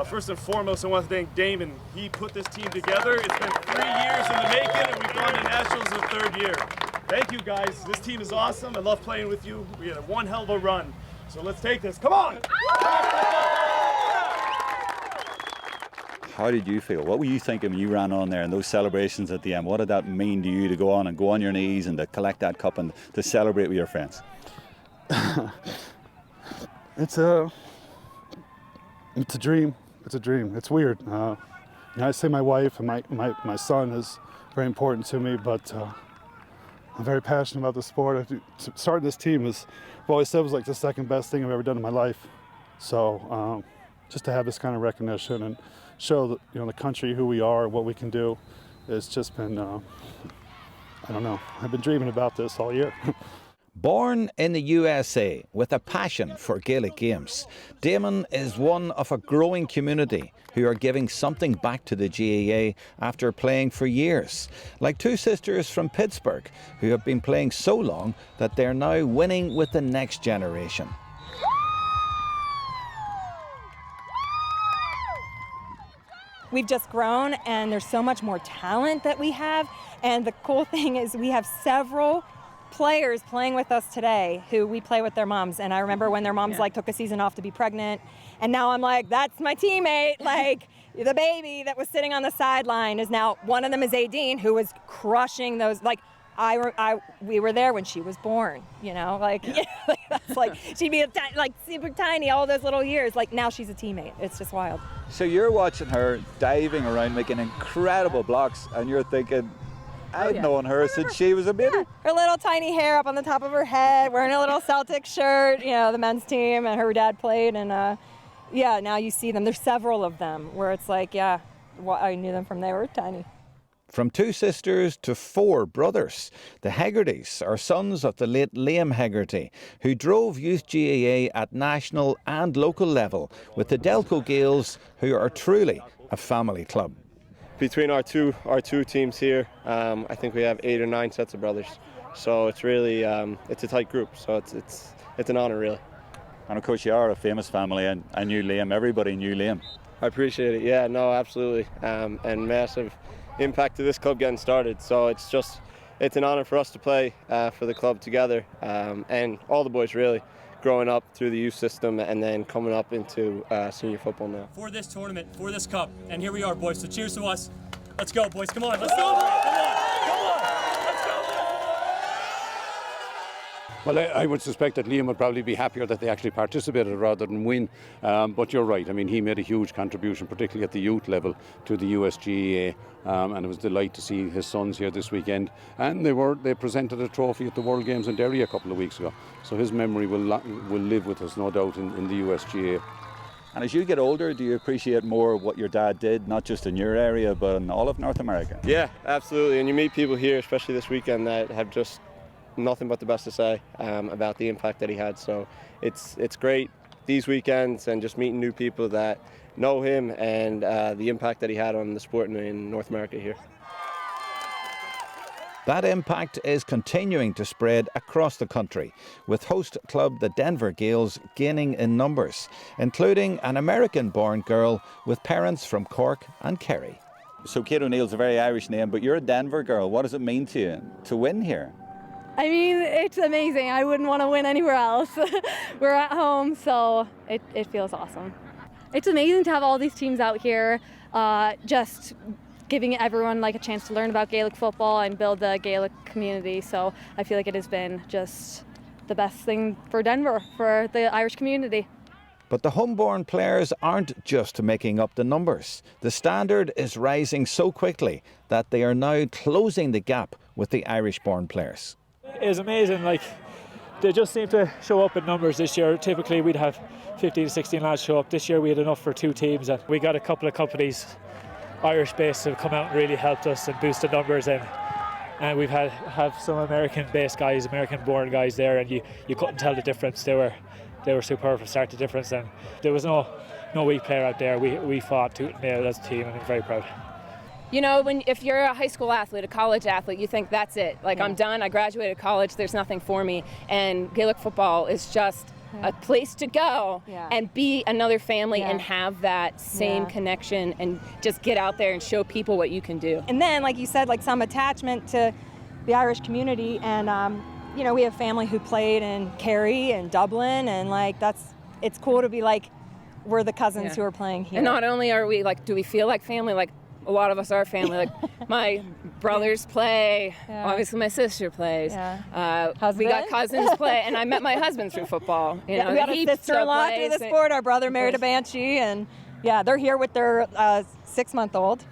First and foremost, I want to thank Damon. He put this team together. It's been 3 years in the making, and we've gone to Nationals in the 3rd year. Thank you, guys. This team is awesome. I love playing with you. We had one hell of a run. So let's take this. Come on! How did you feel? What were you thinking when you ran on there and those celebrations at the end? What did that mean to you to go on your knees and to collect that cup and to celebrate with your friends? It's a dream. It's a dream. It's weird. I say my wife and my son is very important to me, but I'm very passionate about the sport. Starting this team I've always said was like the second best thing I've ever done in my life. So just to have this kind of recognition and show the country who we are, what we can do, it's just been I don't know. I've been dreaming about this all year. Born in the USA with a passion for Gaelic Games, Damon is one of a growing community who are giving something back to the GAA after playing for years. Like two sisters from Pittsburgh who have been playing so long that they're now winning with the next generation. We've just grown, and there's so much more talent that we have. And the cool thing is we have several players playing with us today who we play with their moms. And I remember when their moms took a season off to be pregnant. And now I'm like, that's my teammate. Like the baby that was sitting on the sideline is now, one of them is Aideen, who was crushing those, like, we were there when she was born, that's like, she'd be like super tiny all those little years. Like now she's a teammate. It's just wild. So you're watching her diving around, making incredible blocks, and you're thinking, I've known her since she was a baby. Yeah. Her little tiny hair up on the top of her head, wearing a little Celtic shirt, the men's team, and her dad played. And now you see them. There's several of them where it's like, I knew them from they were tiny. From two sisters to four brothers, the Hegartys are sons of the late Liam Hegarty, who drove Youth GAA at national and local level with the Delco Gaels, who are truly a family club. Between our two teams here, I think we have 8 or 9 sets of brothers. So it's really, it's a tight group. So it's an honour, really. And of course you are a famous family, and I knew Liam. Everybody knew Liam. I appreciate it. Yeah, no, absolutely. And massive impact to this club getting started. So it's an honour for us to play for the club together, and all the boys really, growing up through the youth system and then coming up into senior football now. For this tournament, for this cup, and here we are, boys. So cheers to us. Let's go, boys. Come on, let's celebrate. Come on, let's go. Well, I would suspect that Liam would probably be happier that they actually participated rather than win. But you're right. I mean, he made a huge contribution, particularly at the youth level, to the US GAA. And it was a delight to see his sons here this weekend. And they presented a trophy at the World Games in Derry a couple of weeks ago. So his memory will live with us, no doubt, in the US GAA. And as you get older, do you appreciate more what your dad did, not just in your area, but in all of North America? Yeah, absolutely. And you meet people here, especially this weekend, that have just nothing but the best to say about the impact that he had. So it's great these weekends and just meeting new people that know him and the impact that he had on the sport in North America here. That impact is continuing to spread across the country, with host club the Denver Gaels gaining in numbers, including an American-born girl with parents from Cork and Kerry. So Kate O'Neill's a very Irish name, but you're a Denver girl. What does it mean to you to win here? I mean, it's amazing. I wouldn't want to win anywhere else. We're at home, so it feels awesome. It's amazing to have all these teams out here, just giving everyone like a chance to learn about Gaelic football and build the Gaelic community. So I feel like it has been just the best thing for Denver, for the Irish community. But the homeborn players aren't just making up the numbers. The standard is rising so quickly that they are now closing the gap with the Irish-born players. It's amazing, like they just seem to show up in numbers this year. Typically we'd have 15 to 16 lads show up. This year we had enough for 2 teams, and we got a couple of companies, Irish-based, have come out and really helped us and boost the numbers, and we've have some American-based guys, American-born guys there, and you couldn't tell the difference. They were superb from start to difference, and there was no weak player out there. We fought tooth and nail as a team, and I'm very proud. You know, if you're a high school athlete, a college athlete, you think that's it. Like, I'm done, I graduated college, there's nothing for me. And Gaelic football is just a place to go and be another family and have that same Yeah. connection and just get out there and show people what you can do. And then, like you said, like some attachment to the Irish community, and you know, we have family who played in Kerry and Dublin, and like it's cool to be like we're the cousins who are playing here. And not only are we like, do we feel like family? Like a lot of us are family. Like my brothers play. Obviously, my sister plays. We got cousins play, and I met my husband through football. You know, we got a sister-in-law through the sport. Our brother married a Banshee, and they're here with their 6-month-old.